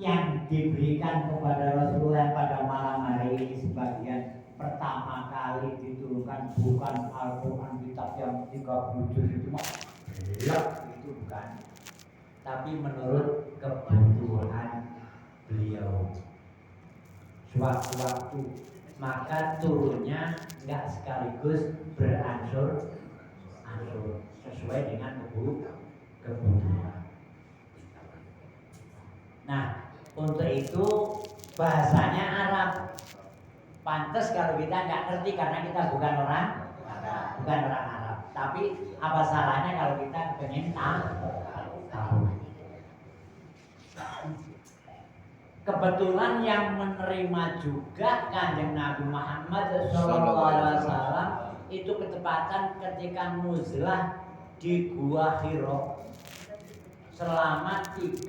yang diberikan kepada Rasulullah pada malam hari ini sebagian pertama kali diturunkan bukan Al-Quran kitab yang 30 juz itu mah belak itu bukan, tapi menurut kebutuhan beliau sewaktu-waktu, maka turunnya nggak sekaligus beransur sesuai dengan kebutuhan. Nah, untuk itu bahasanya Arab. Pantes kalau kita nggak ngerti karena kita bukan orang Arab. Tapi apa salahnya kalau kita pengen tahu? Kebetulan yang menerima juga Kanjeng Nabi Muhammad SAW itu ketepatan ketika muzlah di Gua Hira selama 30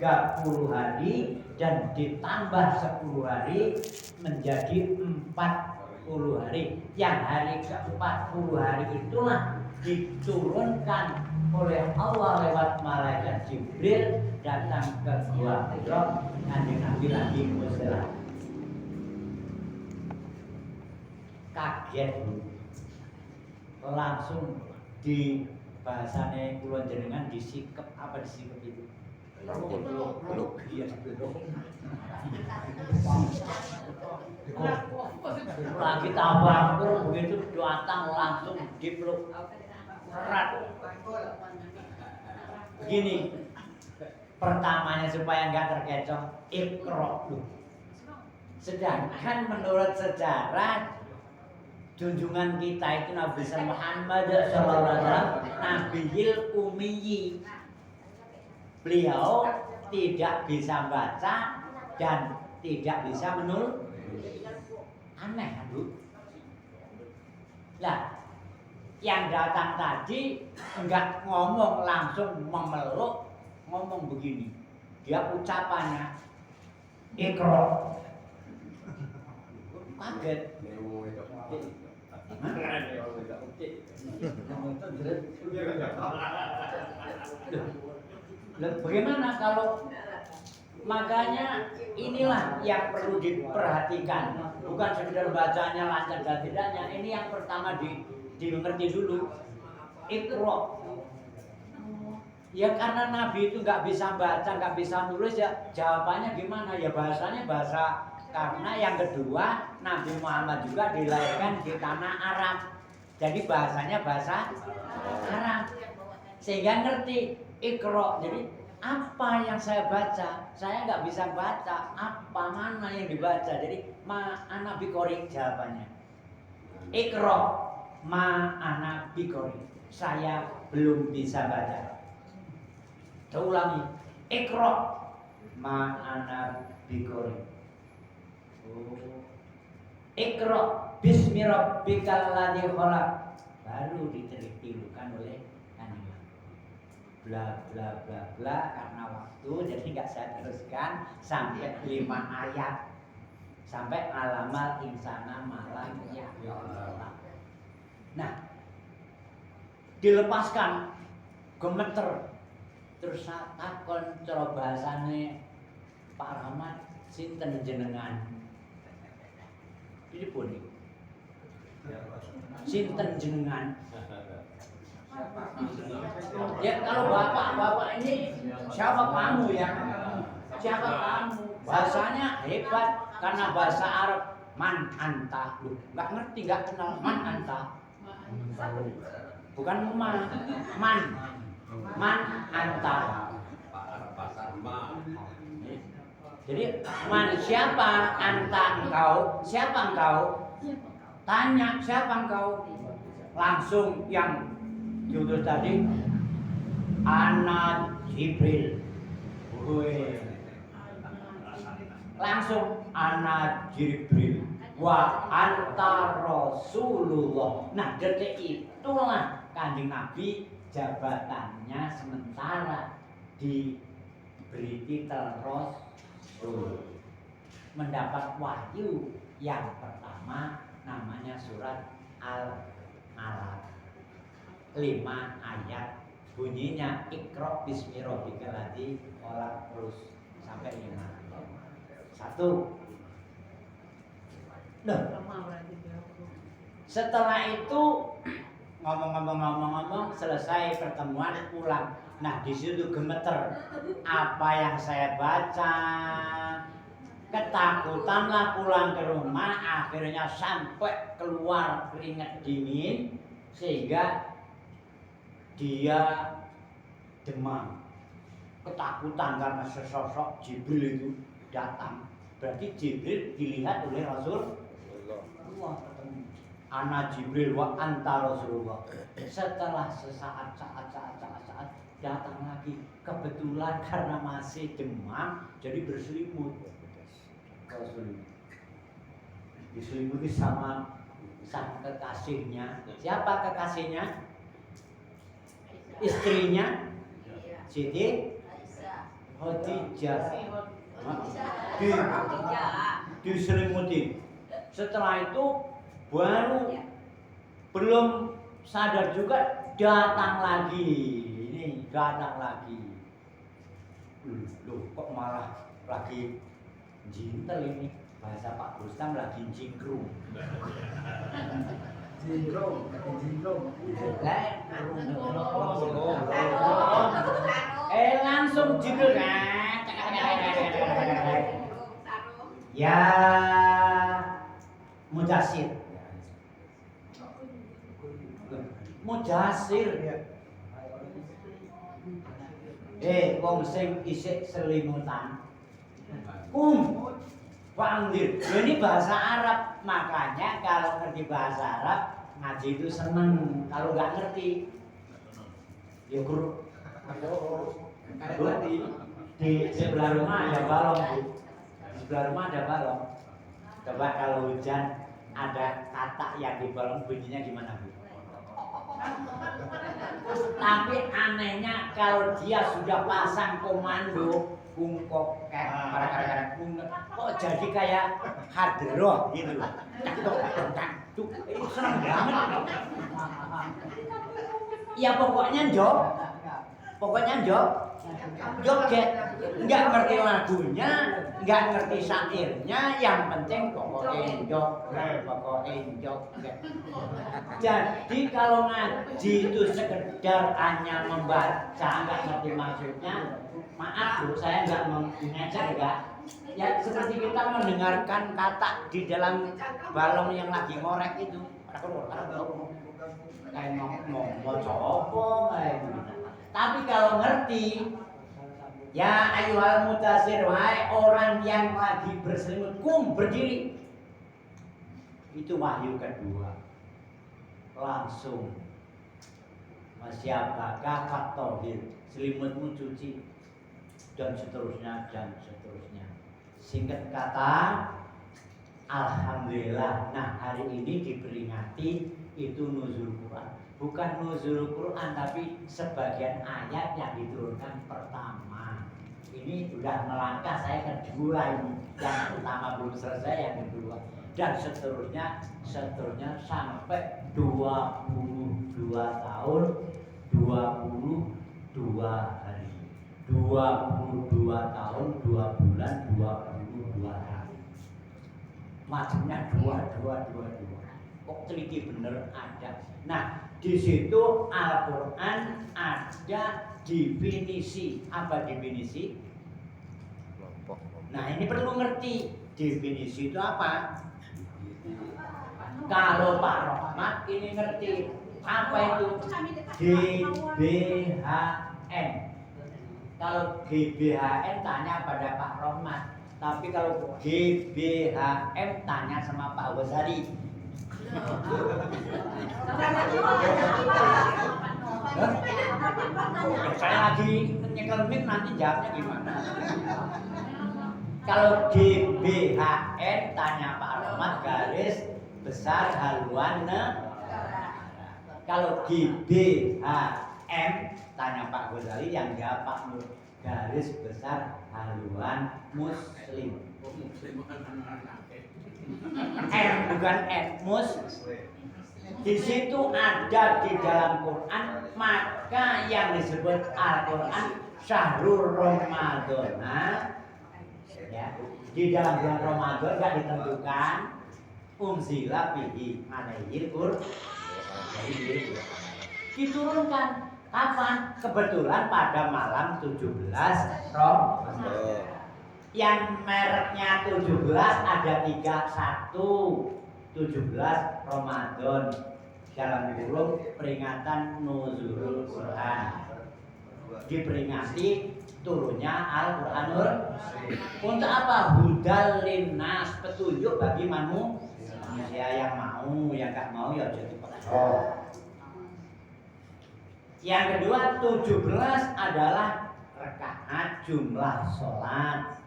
hari dan ditambah 10 hari menjadi 40 hari. Yang hari ke-40 hari itulah diturunkan oleh Allah lewat malaikat Jibril datang ke Gua Hira. Kanjeng Nabi lagi musyrah. Kaget langsung di bahasane kula jenengan disikep apa disikep itu? Peluk. Iya, peluk. Lagi tabakur begitu datang langsung dipeluk erat. Begini, pertamanya supaya nggak terkecoh, Iqra dulu. Sedangkan menurut sejarah junjungan kita itu Nabi Muhammad SAW Nabiyil Ummiyi. Beliau tidak bisa baca dan tidak bisa menulis. Aneh kan Bu? Lah, yang datang tadi enggak ngomong langsung memeluk, ngomong begini. Dia ucapannya Iqra. Kaget. Bagaimana kalau makanya inilah yang perlu diperhatikan, bukan sekedar bacanya lancar dan tidaknya. Ini yang pertama dimengerti dulu. Iqra. Ya karena Nabi itu nggak bisa baca, nggak bisa nulis, ya jawabannya gimana? Ya bahasanya bahasa. Karena yang kedua Nabi Muhammad juga dilahirkan di tanah Arab, jadi bahasanya bahasa Arab, sehingga ngerti Iqra. Jadi apa yang saya baca, saya nggak bisa baca, apa mana yang dibaca. Jadi ana biqori jawabannya. Iqra ma ana biqori, saya belum bisa baca. Saya ulangi, Iqra ma ana biqori. Iqra bismi rabbikal ladzi khalaq, baru diteritikan oleh Nabi. Bla bla bla bla karena waktu jadi nggak saya teruskan sampai 5 ayat sampai alamal insana malam ya. Nah, dilepaskan gemeter terus takon cara bahasane Pak Rahmat sinten jenengan. Ini pun sinten jenengan. Ya kalau bapak ini siapa kamu ya? Siapa kamu? Bahasanya hebat karena bahasa Arab. Man anta, nggak ngerti, nggak kenal man anta. Bukan man anta. Jadi man siapa, anta engkau, siapa engkau? Tanya siapa engkau? Langsung yang judul tadi anak Jibril. Langsung anak Jibril wa anta Rasulullah. Nah, detik itulah Kanjeng Nabi jabatannya sementara diberi titel Rasul, mendapat wahyu yang pertama namanya surat Al-Alaq, 5 ayat, bunyinya Iqra bismi rabbikal ladzi khalaq terus sampai 5. satu. Loh. Setelah itu ngomong selesai pertemuan pulang. Nah di situ gemeter apa yang saya baca, ketakutanlah pulang ke rumah, akhirnya sampai keluar keringat dingin sehingga dia demam, ketakutan karena sesosok Jibril itu datang. Berarti Jibril dilihat oleh Rasulullah. Ana Jibril wa anta Rasulullah. Setelah sesaat saat datang lagi, kebetulan karena masih demam jadi berselimut. Rasulullah diselimuti sama sang kekasihnya. Siapa kekasihnya? Istrinya Siti Khadijah. Diselimuti. Setelah itu baru belum sadar juga datang lagi. Ini datang lagi. Loh kok malah lagi jintel ini. Bahasa Pak Rustam lagi jingkrung. Langsung judul ya Mujasir. Wong sing isik selimutan. Panggil. Ini bahasa Arab, makanya kalau ngerti bahasa Arab ngaji itu seneng. Kalau nggak ngerti, ya guru. Di sebelah rumah ada balong, Bu. Di sebelah rumah ada balong. Coba kalau hujan ada kata yang di balong bunyinya gimana, Bu? Tapi anehnya kalau dia sudah pasang komando bungkok kayak kok jadi kayak hadroh gitu. Itu senang banget. Ya pokoknya joget, nggak ngerti lagunya, nggak ngerti syairnya, yang penting pokoknya joget. Jadi kalau ngaji itu sekedar hanya membaca, nggak ngerti maksudnya, maaf Bu, saya nggak mengejek enggak. Ya seperti kita mendengarkan kata di dalam balong yang lagi ngorek itu. Kayak mau coba kayak gitu. Tapi kalau ngerti, ya ayyuhal mutasir, wahai orang yang lagi berselimut, berdiri. Itu wahyu kedua. Langsung masyabaka faktohir, selimutmu cuci, dan seterusnya. Singkat kata, alhamdulillah. Nah hari ini diperingati itu nuzul Quran. Bukan nuzul Quran, tapi sebagian ayat yang diturunkan pertama. Ini sudah melangkah, saya kedua ini. Yang pertama belum selesai, yang kedua. Dan seterusnya sampai 22 tahun, 22 hari. 22 tahun, 2 bulan, 22 hari. Macamnya 22. Kok teliti bener ada. Nah, di situ Al-Quran ada definisi. Apa definisi? Nah, ini perlu ngerti. Definisi itu apa? Kalau Pak Rahmat ini ngerti. Apa itu? GBHN. Kalau GBHN tanya pada Pak Rahmat. Tapi kalau GBHM tanya sama Pak Ghazali. Saya lagi nyekel mic, nanti jawabnya gimana? Kalau GBHN tanya Pak Rahmat garis besar haluan negara. Kalau GBHM tanya Pak Ghazali yang jawab Pak Nur garis besar haluan muslim. M bukan N, di situ ada di dalam Quran, maka yang disebut Al-Quran Syahrul Ramadana, ya. Di dalam bulan Ramadan nggak ditentukan unzila fihi alaihil Qur'an. Diturunkan kapan? Kebetulan pada malam 17 Ramadan. Yang mereknya 17 ada 3, 1 17 Ramadan dalam kurung peringatan nuzulul Quran, diperingati turunnya Al-Quranul. Untuk apa? Hudal linnas, petunjuk bagi manusia yang mau, yang gak mau ya jadi pekor. Yang kedua 17 adalah rakaat jumlah sholat.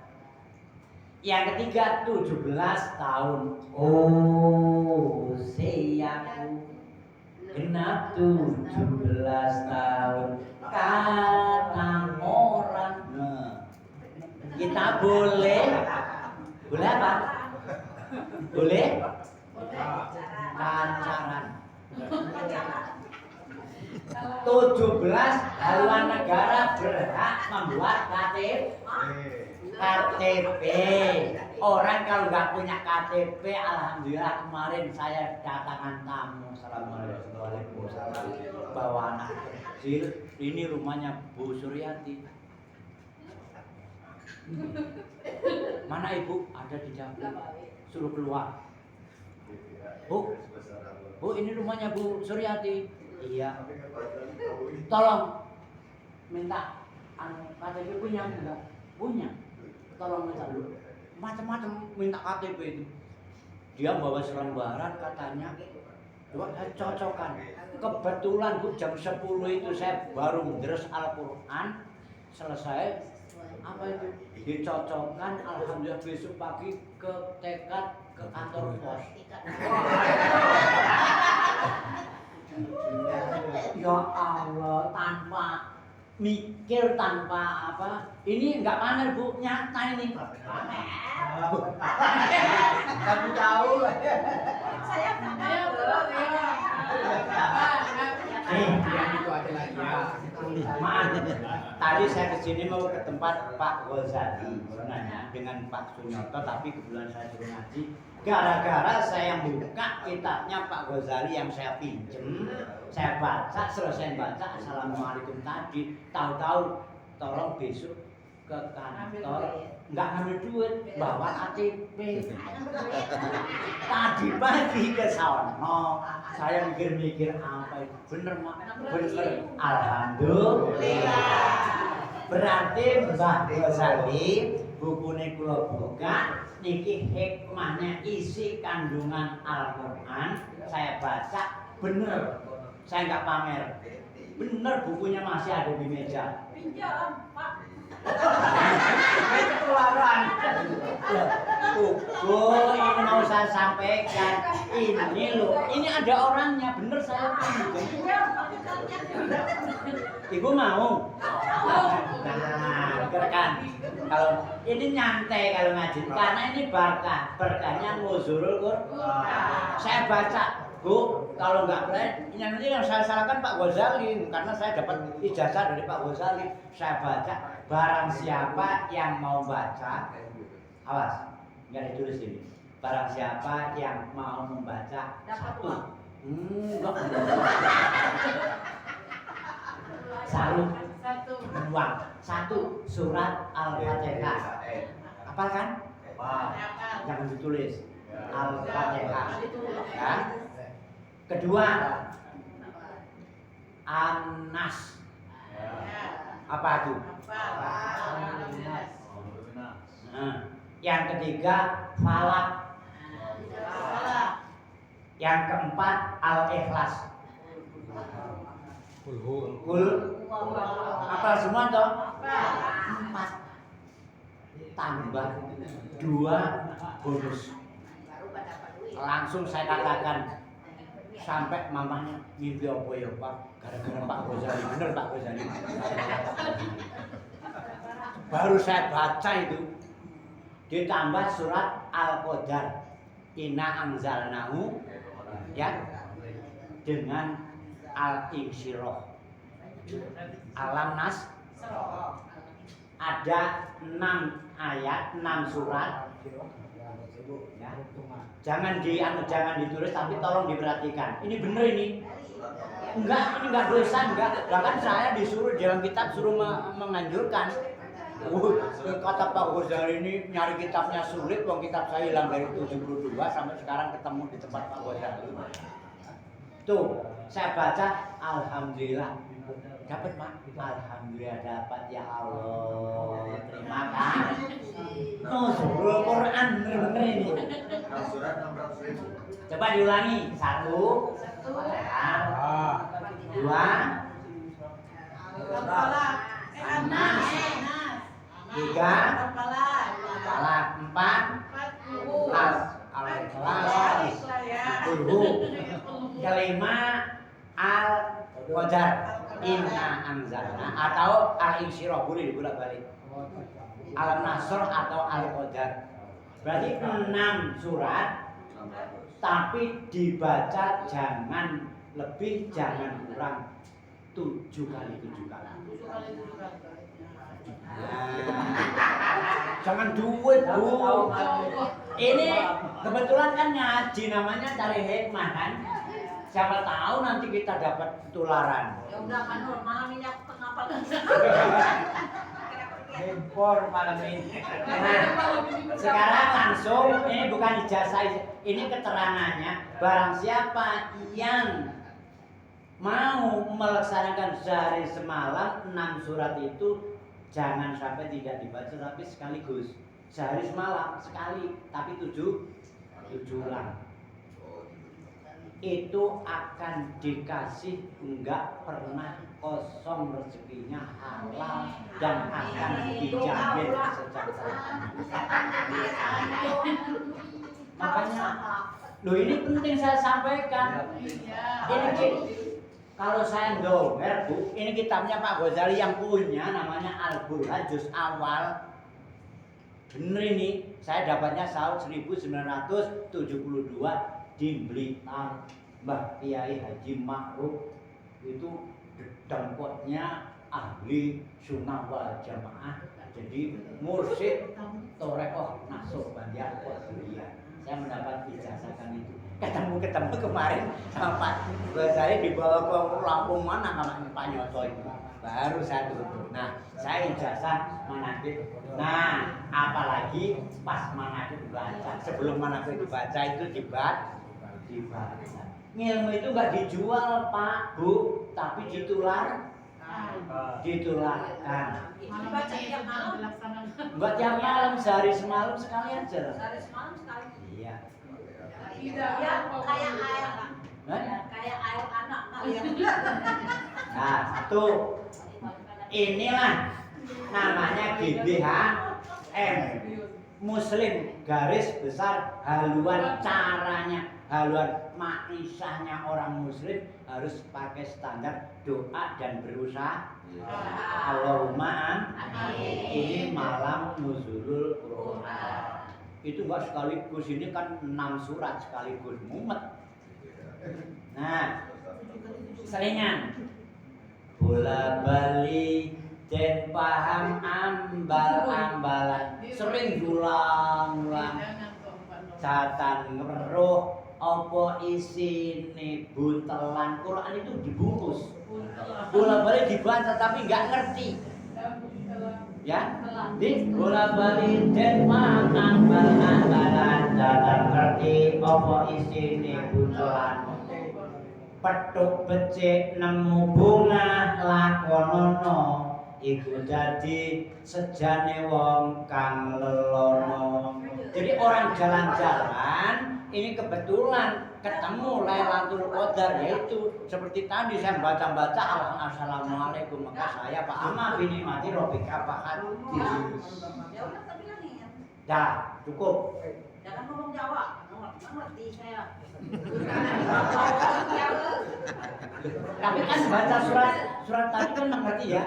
Yang ketiga 17 tahun. Oh, usiaku genap 17 tahun. Kata orang. Nah, kita boleh apa? Boleh pacaran. 17 haluan negara berhak membuat KTP. Orang kalau nggak punya KTP, alhamdulillah kemarin saya datangan tamu. Assalamualaikum. Bawa anak kecil. Ini rumahnya Bu Suryati. Mana ibu? Ada di dapur. Suruh keluar. Bu, ini rumahnya Bu Suryati. Iya. Tolong minta KTP punya enggak? Punya. Tolong minta dulu. Macam-macam minta KTP itu. Dia bawa selembaran katanya. Coba saya cocokkan. Kebetulan Bu jam 10 itu saya baru deres Al-Quran. Selesai. Apa itu? Dicocokkan. Alhamdulillah besok pagi ke tekad ke kantor pos. Ya Allah, tanpa mikir, tanpa apa, ini enggak pamer Bu, nyata ini. Kamu tahu Saya belum ya. yang itu ada lagi ya. Maaf, tadi saya kesini mau ke tempat Pak Ghazali nanya dengan Pak Sunyoto, tapi kebetulan saya suruh ngaji. Gara-gara saya buka kitabnya Pak Ghazali yang saya pinjem, saya baca, selesai baca Assalamualaikum tadi, tahu-tahu tolong besok ke kantor, nggak ngambil duit, bawa KTP. Tadi pagi ke sono, saya mikir-mikir apa itu, bener mak, bener, alhamdulillah. Berarti Mbah Ghazali bukunya kula buka, niki hikmahnya isi kandungan Al-Quran, saya baca, bener, saya nggak pamer, bener bukunya masih ada di meja. Pinjam, Pak. Ketularan. Buku ini mau saya sampaikan, ini loh, ini ada orangnya, bener saya pinjam. Ibu mau? Nah, kan kalau ini nyantai kalau ngaji, karena ini berkahnya nuzulul Quran. Saya baca, Bu, kalau nggak berani, ini yang saya salahkan Pak Ghazali, karena saya dapat ijazah dari Pak Ghazali. Saya baca, barang siapa yang mau baca, awas, nggak ditulis ini. Barang siapa yang mau membaca satu, satu surat Al-Fatihah. Apa kan? Jangan ditulis. Al-Fatihah. Ya. Kedua, An-Nas. Apa itu? Nah, yang ketiga, Falak. Yang keempat, Al-Ikhlas. Kul. Apa semua toh? 4. Tambah 2 bonus. Langsung saya katakan, sampai mamanya mimpi apa ya Pak, gara-gara Pak Ghazali, bener Pak Ghazali. Baru saya baca itu, ditambah surat Al-Qadar, Inna anzalnahu, ya, dengan Al-Insyirah, Alam Nas. ada 6 ayat, 6 surat. Ya. Jangan ditulis, tapi tolong diperhatikan. Ini bener ini. Enggak, ini enggak dosa, enggak. Bahkan saya disuruh dalam kitab suruh menganjurkan. Kata Pak Ghazali ini nyari kitabnya sulit, wong kitab saya hilang dari 72 sampai sekarang ketemu di tempat Pak Ghazali. Tuh, saya baca, alhamdulillah. Dapat Pak? Alhamdulillah dapat, ya Allah. Terima kasih. Nuzulul Quran bener-bener ini. Surat 600.000. Coba diulangi. 1 2 3 Falak 4 Al-Ikhlas 10 kelima Al-Qadar Inna Anzalna atau Al-Insyirah, boleh dibolak-balik. Al-Nasr atau Al-Qadar. Berarti 6 surat, tapi dibaca jangan lebih, jangan kurang 7 kali 7 kali. Jangan duit Bu. Ini kebetulan kan ngaji, namanya cari hikmah kan. Siapa tahu nanti kita dapat tularan. Ya udah kan malam ini aku kenapa Impor malam ini. Nah, sekarang langsung, ini bukan ijazah, ini keterangannya. Barang siapa yang mau melaksanakan sehari semalam 6 surat itu, jangan sampai tidak dibaca, tapi sekaligus. Sehari semalam sekali, tapi 7 ulang. Itu akan dikasih, enggak pernah kosong rezekinya, halal dan akan dijamin kesejahteraan. Makanya, loh ini penting saya sampaikan. Ini kalau saya donger Bu, ini kitabnya Pak Ghazali yang punya, namanya Al-Burhan juz awal. Bener ini, saya dapatnya tahun 1972 di Blitar. Mbah Kiai Haji Ma'ruf itu dengkotnya ahli sunnah wal jamaah, jadi mursyid Torekoh Naksabandia Qadiriyah. Saya mendapat ijazahkan itu. Ketemu kemarin sama Pak Ghazali dibawa ke Lampung mana sama Pak Nyoto itu. Baru saya tutup. Nah, saya ijazah manaqib. Nah, apalagi pas manaqib dibaca. Sebelum manaqib dibaca itu dibaca. Ilmu itu enggak dijual Pak Bu, tapi ditularkan. Baca tiap malam. Enggak tiap malam, sehari semalam sekali aja. Sehari semalam sekali. Iya. Ya kayak air. Hah? Kayak air anak. Nah, tuh. Inilah namanya GBHM. Muslim garis besar haluan caranya, haluan maknisahnya orang muslim harus pakai standar doa dan berusaha. Allahumma ini malam nuzulul Quran. Itu enggak sekaligus, ini kan 6 surat sekaligus mumet. Nah, selingan bola bali dan paham ambal-ambalan, sering ulang-ulang catan ngeruh apa isine buntelan. Quran itu dibungkus bola-balik dibaca tapi nggak ngerti ya. Di bola-balik dan paham ambal-ambalan, catan ngerti apa isine buntelan. Petuk becik nemu bunga lakonono, iku dadi sejane wong kang lelono. Jadi orang jalan-jalan ini kebetulan ketemu Lailatul Qadar, yaitu seperti tadi saya baca-baca assalamualaikum, maka saya Pak Amma bini mati robika pahat. Ya udah tapi kan nih. Dah, cukup. Jangan ngomong Jawa. Ngerti saya. Tapi kan baca surat tadi kan mengerti ya.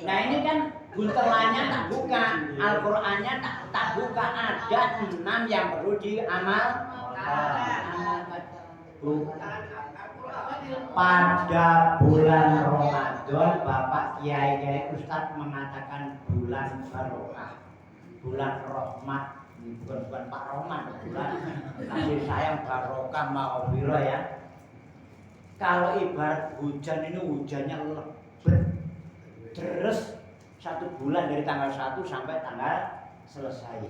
Nah ini kan buntelannya tak buka, Al-Qur'annya tak buka, ada 6 yang perlu diamal. Bu, pada bulan Ramadan Bapak Kiai Ustadz mengatakan bulan barokah, bulan rahmat, bukan Pak Roman, bulan kasih sayang barokah maghfirah ya. Kalau ibarat hujan ini hujannya lebat terus 1 bulan dari tanggal 1 sampai tanggal selesai.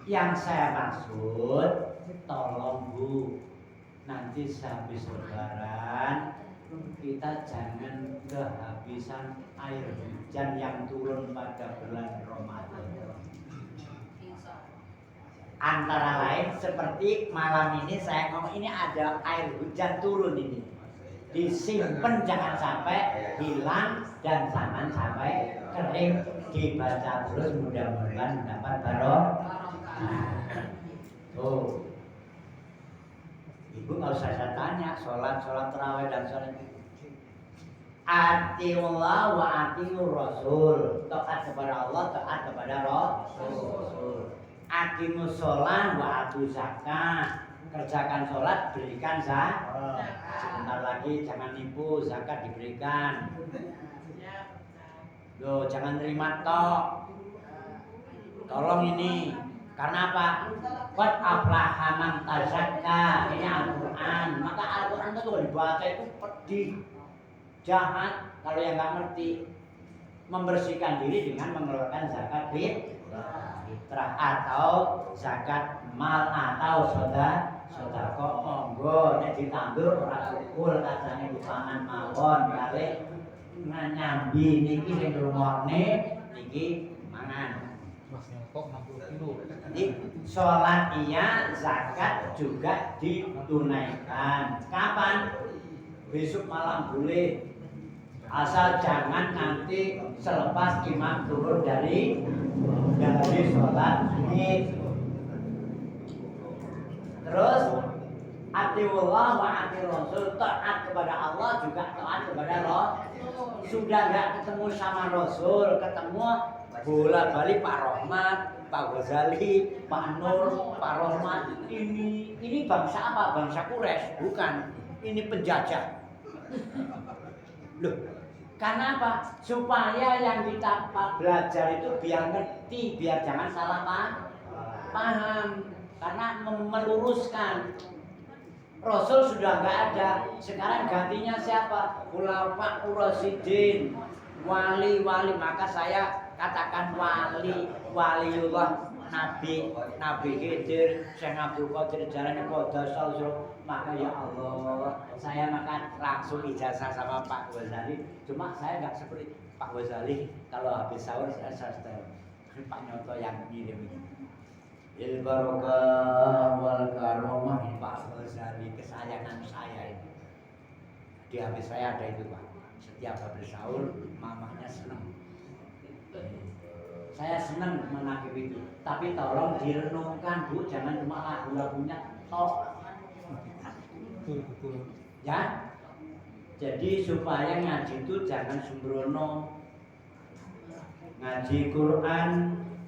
Yang saya maksud, tolong Bu, nanti sehabis lebaran kita jangan kehabisan air hujan yang turun pada bulan Ramadan. Antara lain seperti malam ini saya ngomong ini ada air hujan turun ini, disimpan jangan sampai hilang dan jangan sampai kering, dibaca terus mudah-mudahan mendapat barokah. Oh, Ibu nggak usah saya tanya sholat tarawih dan sholat atiullah wa atiur rasul, taat kepada Allah, taat kepada Rasul. Aqimus sholat wa atu zakat, kerjakan sholat, berikan zakat. Sebentar lagi jangan nipu, zakat diberikan. Loh, jangan terima tok. Tolong ini. Karena apa? Qad aflaha man tazakka. Ini Al-Qur'an. Maka Al-Qur'an itu kalau dibaca itu pedih, jahat kalau yang nggak ngerti. Membersihkan diri dengan mengeluarkan zakat fitrah atau zakat mal atau sedekah monggo nek ditandur ora kukul katane dipangan mawon kali nyambi niki sing rumorne niki mangan. Jadi sholat iya, zakat juga ditunaikan. Kapan? Besok malam boleh, asal jangan nanti selepas imam turun dari sholat id. Terus atiullah wa atir rasul, taat kepada Allah juga taat kepada Rasul. Sudah nggak ketemu sama Rasul, ketemu bolak-balik Pak Rohmat, Pak Ghazali, Pak Nur, Pak Rohmat. Ini bangsa apa? Bangsa Quraisy? Bukan. Ini penjajah. Loh, karena apa? Supaya yang kita belajar itu biar ngerti, biar jangan salah paham. Karena meluruskan. Rasul sudah nggak ada. Sekarang gantinya siapa? Khulafa Ur-Rasyidin, wali-wali. Maka saya katakan waliullah, Nabi Khidir, Syekh Abdul Qadir Jalani Qadasal. Maka ya Allah, saya maka langsung ijazah sama Pak Ghazali. Cuma saya nggak seperti Pak Ghazali, kalau habis sahur saya setel Pak Nyoto yang ngirim il barokah wal karomah. Pak Ghazali kesayangan saya ini. Di habis saya ada itu Pak. Setiap habis sahur mamanya senang. Saya senang menangkap itu, tapi tolong direnungkan Bu, jangan cuma lagu-lagunya tok. Ya, jadi supaya ngaji itu jangan sembrono. Ngaji Quran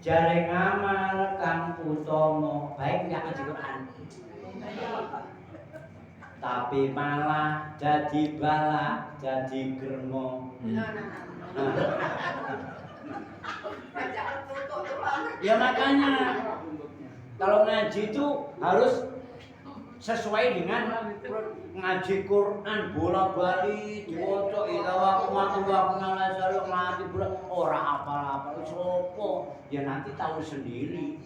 jareng amal kang utomo. Baik nggak ngaji Quran, tapi malah jadi bala, jadi germo. Ya makanya kalau ngaji itu harus sesuai dengan ngaji Quran, bola-balik diwaca ilawa kumatullah kunalasalu mati bola ora apa-apa sopo ya nanti tahu sendiri.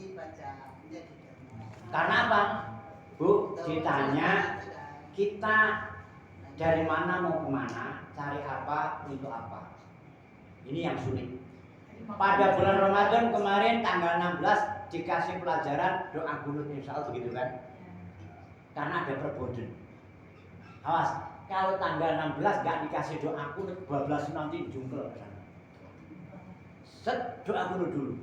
Karena apa? Bu, ditanya kita dari mana mau kemana, cari apa, untuk apa. Ini yang sulit. Pada bulan Ramadan kemarin tanggal 16 dikasih pelajaran doa kunut, insya Allah begitu kan? Karena ada perboden. Awas, kalau tanggal 16 gak dikasih doa kunut, 12 nanti jungkel ke sana. Set doa kunut dulu.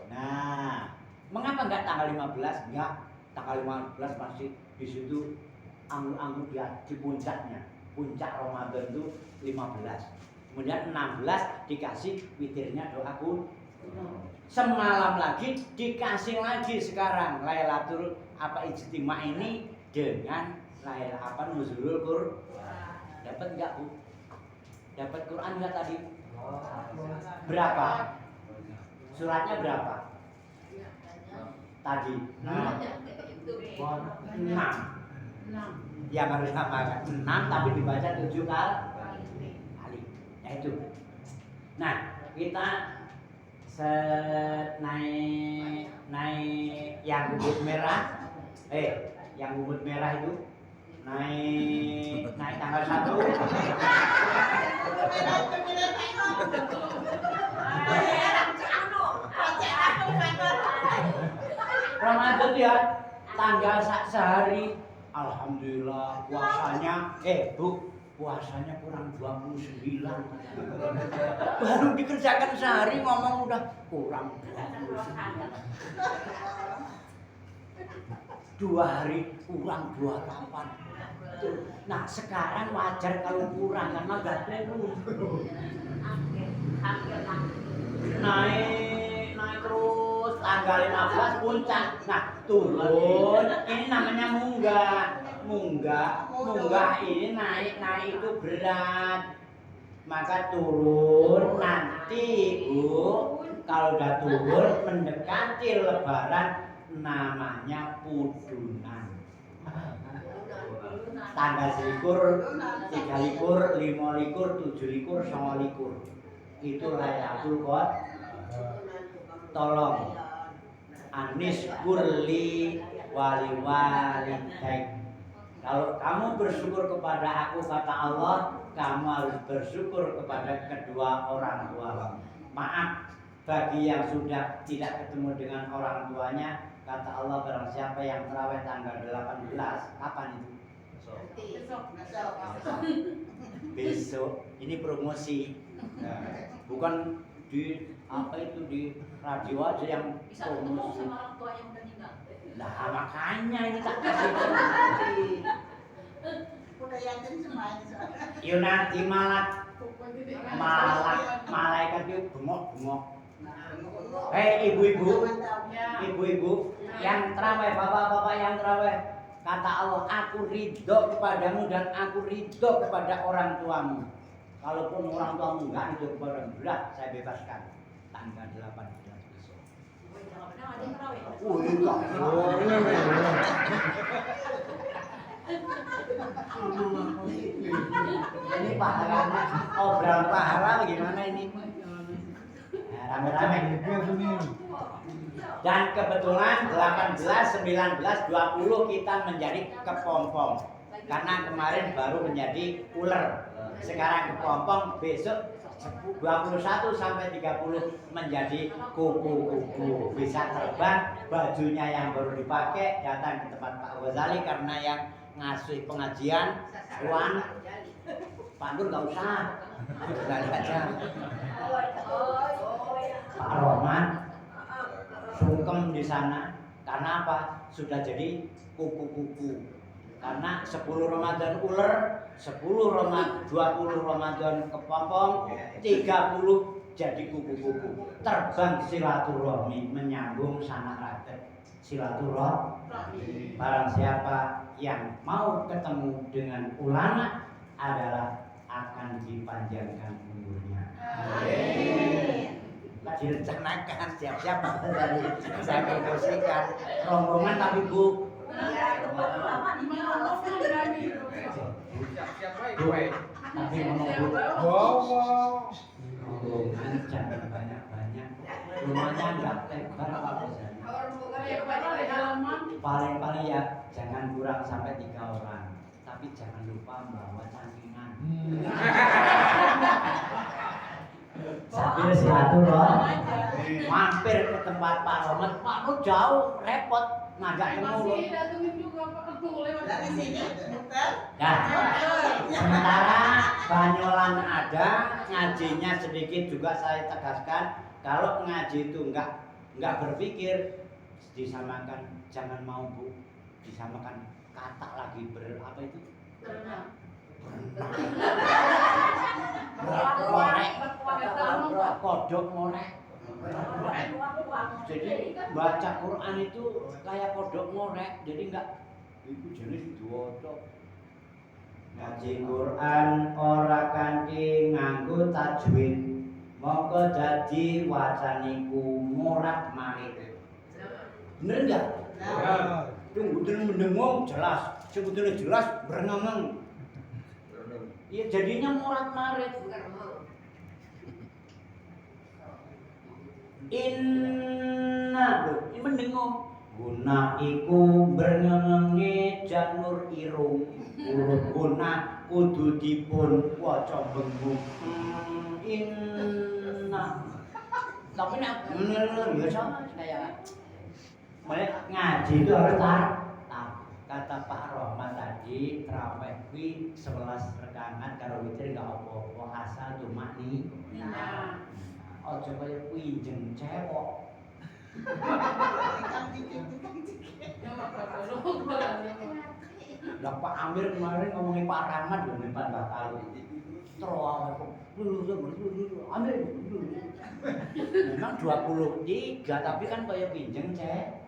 Nah, mengapa enggak tanggal 15? Enggak, tanggal 15 masih di situ anggur-anggur di puncaknya. Puncak Ramadan itu 15. Kemudian 16 dikasih witirnya doa Semalam lagi dikasih lagi sekarang Lailatul Ijtima ini dengan Nuzulul Quran. Dapat enggak, Bu? Dapat Quran enggak tadi? Berapa? Suratnya berapa? Tadi 6. Yang harus namakan 6 tapi dibaca 7 kali. Ya itu. Nah, kita naik yang bubut merah. Yang bubut merah itu naik tanggal 1. Ramadan ya tanggal sehari. Alhamdulillah puasanya Bu, puasanya kurang 29. Baru dikerjakan sehari ngomong udah kurang 29. 2 hari kurang 28. Nah sekarang wajar kalau kurang karena udah turun. Naik terus tanggal 15 puncak. Nah turun ini namanya munggah ini naik itu berat, maka turun nanti Bu kalau udah turun mendekati lebaran namanya pudunan. Tanggal 21, 23, 25, 27, 29 itu Lailatul Qadar. Tolong anis kurli wali walidaik. Kalau kamu bersyukur kepada aku kata Allah, kamu harus bersyukur kepada kedua orang tua. Maaf bagi yang sudah tidak ketemu dengan orang tuanya, kata Allah barang siapa yang terawih tanggal 18, kapan itu? Besok. Ini promosi. Bukan di di radio aja yang bisa ketemu promosi. sama orang tua yang udah meninggal. Lah makanya ini tak kasih promosi. Udah yakin semuanya. Yo nanti malaikat itu bengok-bengok. Ibu-ibu yang terawih, bapak-bapak yang terawih, kata Allah, aku ridho kepadamu dan aku ridho kepada orang tuamu. Kalaupun orang tuamu enggak ridho kepadamu, berat saya bebaskan. Tanggal 18 besok. Ini pahalanya obral pahala bagaimana ini? Rame-rame. Dan kebetulan 18, 19, 20 kita menjadi kepompong. Karena kemarin baru menjadi ular. Sekarang kepompong, besok 21 sampai 30 menjadi kupu-kupu. Bisa terbang, bajunya yang baru dipakai datang ke tempat Pak Ghazali karena yang ngasih pengajian Wan Pak Nur nggak usah, Ghazali aja. Pak Roman sungkem di sana karena apa? Sudah jadi kupu-kupu. Karena 10 Ramadan ular, 20 Ramadan kepompong, 30 jadi kupu-kupu. Terbang silaturahmi menyambung sanak raket. Silaturahmi. Barang siapa yang mau ketemu dengan ulama adalah akan dipanjangkan umurnya. Amin. Direncanakan siap-siap dari saya promosikan rombongan tapi Bu. Tapi menunggu rombongan jangan banyak-banyak. Rumahnya enggak lebar apa paling ya jangan kurang sampai 3 orang. Tapi jangan lupa bawa cangkingan. Sambil silaturahmi mampir ke tempat Pak Romet. Pak Romet jauh repot ngajak ketemu. Dari sini, muter. Nah, sementara Banyolan ada, ngajinya sedikit juga saya tegaskan. Kalau ngaji itu enggak berpikir, disamakan jangan mau Bu, disamakan kata lagi apa itu? Morek, kodok morek. Jadi baca Quran itu kayak kodok ngorek, jadi enggak itu jenis diwaca. Ngaji Quran ora kanthi nganggo tajwid, mongko dadi wacaniku morat-marit. Bener enggak? Tunggu mendengung jelas, sebetulnya jelas berenang. Iya jadinya morat-marit. Inna ini mendengung. Guna iku bernenge janur irung. Urut guna kudu dipun waca bengung. Inna. Tapi nak bener ya sama kayak mulai ngaji itu harus kata Pak Rohman tadi terawih kuwi 11 rekaman karo witir enggak apa-apa asal cuma nih. Ojo kaya pinjeng cewek. Lah Pak Amir kemarin ngomongin Pak Rahmat lho ning Pak Bakal. Terawih kok. Amir. Memang 23 tapi kan kaya pinjeng cewek.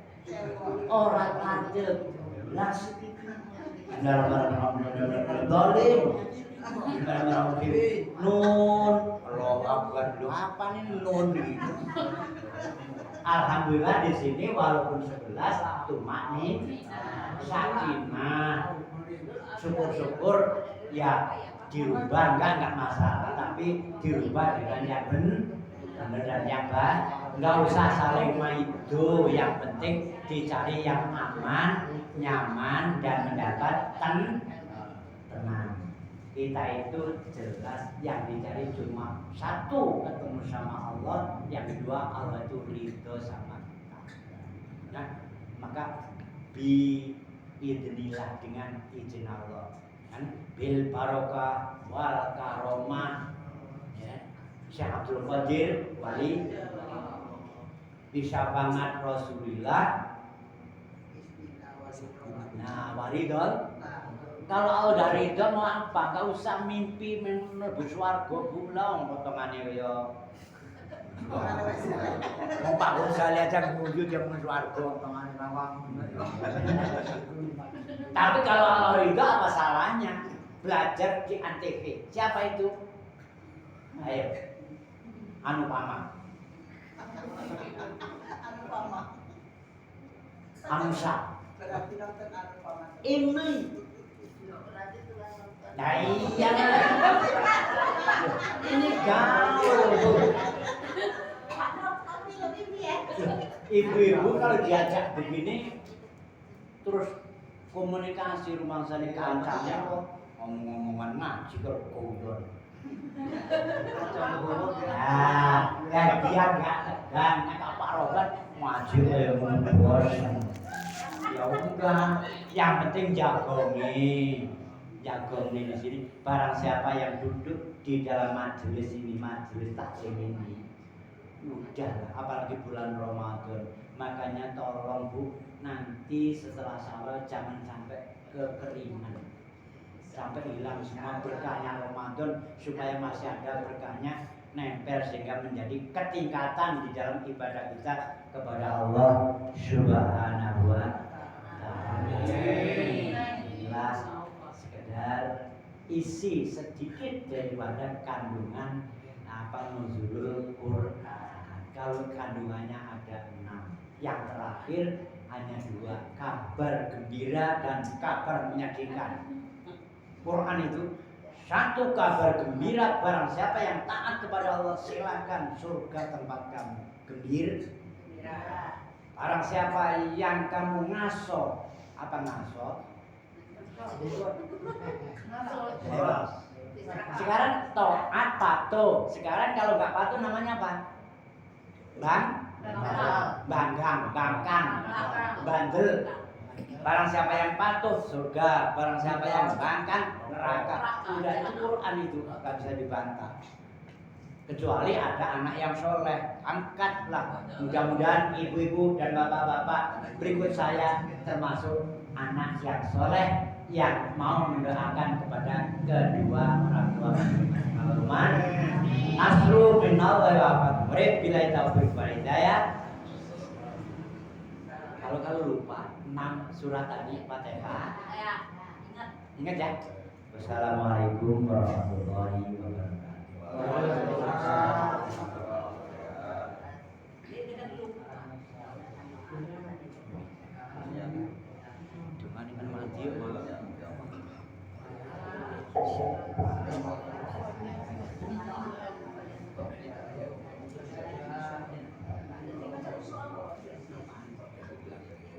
Ora kandel. Lah sikiki. Dolim. Nun. Allah Akbar. Lho apa nih nun gitu. Alhamdulillah di sini walaupun 11 tumaknin sakinah. Syukur-syukur ya dirubah enggak masalah tapi dirubah dengan yang benar dan yang baik. Enggak usah saling maido, yang penting dicari yang aman, nyaman dan mendapat tenang. Kita itu jelas yang dicari cuma satu, ketemu sama Allah, yang kedua Allah itu ridho sama kita. Nah, maka biidznillah dengan izin Allah, kan bil barokah wal karomah, ya. Syekh Abdul Qadir wali bisa banget Rasulullah. Nah, waridol. Kalau udah ridho mau apa? Gak usah mimpi menuju swarga pulang potongannya kaya. Mau Pak Ghazali aja menuju dia menuju swarga potongannya bawang. Tapi kalau Allah ridho apa salahnya? Belajar di Antv. Siapa itu? Ayo. Anupama. Amsa. Ini. Nah iya. Ini gaul. Ibu-ibu kalau diajak begini terus komunikasi rumah sana kancanya kok ngomong-ngomongan ngaji kalau koyor. Nah, biar nggak tegang, kata Pak Robert ngaji kayak bos. Ya udah, yang penting jagongi di sini. Barang siapa yang duduk di dalam majelis ini, majelis taklim ini, udah, apalagi bulan Ramadan. Makanya tolong Bu, nanti setelah sahur jangan sampai kekeringan, sampai hilang semua berkahnya Ramadan, supaya masih ada berkahnya nempel sehingga menjadi ketingkatan di dalam ibadah kita kepada Allah Subhanahu wa Ta'ala. Jelas sekedar isi sedikit daripada kandungan nuzulul Quran. Kalau kandungannya ada 6, yang terakhir hanya 2, kabar gembira dan kabar menyedihkan. Quran itu satu kabar gembira, barang siapa yang taat kepada Allah silakan surga tempat kamu. Gembira. Barang siapa yang kamu ngaso, apa ngaso? Sekarang taat patuh. Sekarang kalau nggak patuh namanya apa? Bangkang, bandel. Barang siapa yang patuh surga, barang siapa yang bangkang neraka. Udah itu Quran itu nggak bisa dibantah. Kecuali ada anak yang soleh, angkatlah. Mudah-mudahan ibu-ibu dan bapak-bapak berikut saya termasuk anak yang soleh yang mau mendoakan kepada kedua orang tua almarhum. Nasru minallahi wa fatmurid bila taufiq wal hidayah. Kalau lupa 6 surat tadi Fatihah. Ya, ingat. Ingat ya. Wassalamualaikum warahmatullahi wabarakatuh. Waalaikumsalam.